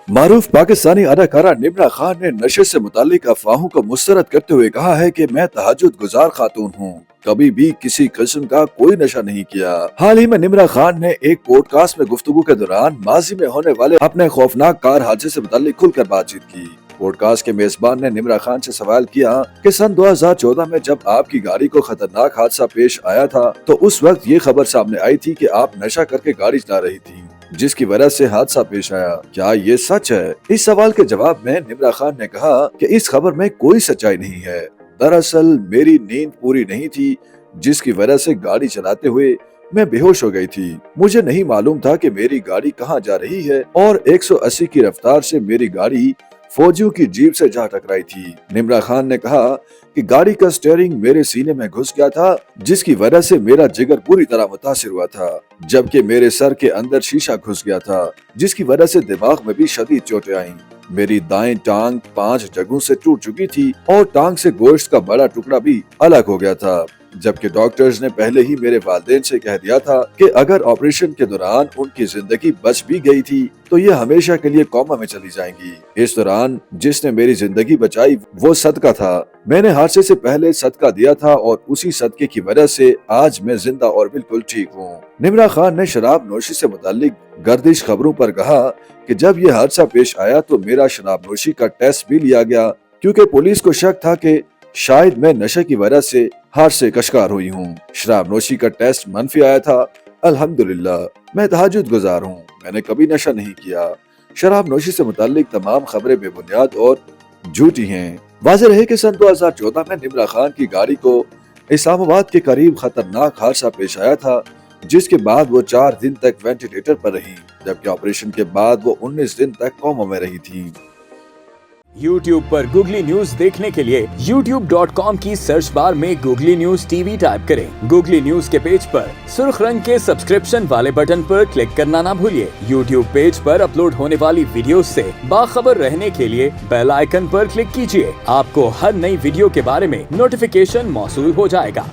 मारूफ पाकिस्तानी अदाकारा निम्रा खान ने नशे से मुतालिक अफवाहों को मुस्तरद करते हुए कहा है कि मैं तहज्जुद गुजार खातून हूँ, कभी भी किसी किस्म का कोई नशा नहीं किया। हाल ही में निम्रा खान ने एक पॉडकास्ट में गुफ्तगू के दौरान माजी में होने वाले अपने खौफनाक कार हादसे से मुतालिक खुलकर बातचीत की। पॉडकास्ट के मेजबान ने निम्रा खान से सवाल किया कि सन 2014 में जब आपकी गाड़ी को खतरनाक हादसा पेश आया था तो उस वक्त ये खबर सामने आई थी कि आप नशा करके गाड़ी चला रही थी, जिसकी वजह से हादसा पेश आया। क्या ये सच है? इस सवाल के जवाब में निम्रा खान ने कहा कि इस खबर में कोई सच्चाई नहीं है। दरअसल मेरी नींद पूरी नहीं थी, जिसकी वजह से गाड़ी चलाते हुए मैं बेहोश हो गई थी। मुझे नहीं मालूम था कि मेरी गाड़ी कहाँ जा रही है और 180 की रफ्तार से मेरी गाड़ी फौजियों की जीप से जा टकराई थी। निम्रा खान ने कहा कि गाड़ी का स्टीयरिंग मेरे सीने में घुस गया था, जिसकी वजह से मेरा जिगर पूरी तरह मुतासिर हुआ था, जबकि मेरे सर के अंदर शीशा घुस गया था, जिसकी वजह से दिमाग में भी शदीद चोटें आईं। मेरी दाएं टांग 5 जगहों से टूट चुकी थी और टांग से गोश्त का बड़ा टुकड़ा भी अलग हो गया था, जबकि डॉक्टर्स ने पहले ही मेरे वालिदैन से कह दिया था कि अगर ऑपरेशन के दौरान उनकी जिंदगी बच भी गई थी तो ये हमेशा के लिए कोमा में चली जाएंगी। इस दौरान जिसने मेरी जिंदगी बचाई वो सदका था। मैंने हादसे से पहले सदका दिया था और उसी सदके की वजह से आज मैं जिंदा और बिल्कुल ठीक हूँ। निम्रा खान ने शराब नोशी से मुतालिक गर्दिश खबरों पर कहा कि जब ये हादसा पेश आया तो मेरा शराब नोशी का टेस्ट भी लिया गया, क्योंकि पुलिस को शक था कि शायद मैं नशे की वजह से हादसे का शिकार हुई हूँ। शराब नोशी का टेस्ट मनफी आया था। अल्हम्दुलिल्लाह, मैं तहज्जुद गुजार हूँ, मैंने कभी नशा नहीं किया। शराब नोशी से मुतालिक तमाम खबरें बेबुनियाद और झूठी हैं। वाज़ेह रहे कि सन 2014 में निम्रा खान की गाड़ी को इस्लामाबाद के करीब खतरनाक हादसा पेश आया था, जिसके बाद वो 4 दिन तक वेंटिलेटर पर रही, जबकि ऑपरेशन के बाद वो 19 दिन तक कोमा में रही थी। YouTube पर गूगली न्यूज देखने के लिए youtube.com की सर्च बार में गूगली न्यूज टीवी टाइप करें। गूगली न्यूज के पेज पर सुर्ख रंग के सब्सक्रिप्शन वाले बटन पर क्लिक करना ना भूलिए। YouTube पेज पर अपलोड होने वाली वीडियोस से बाखबर रहने के लिए बेल आइकन पर क्लिक कीजिए। आपको हर नई वीडियो के बारे में नोटिफिकेशन मौसूल हो जाएगा।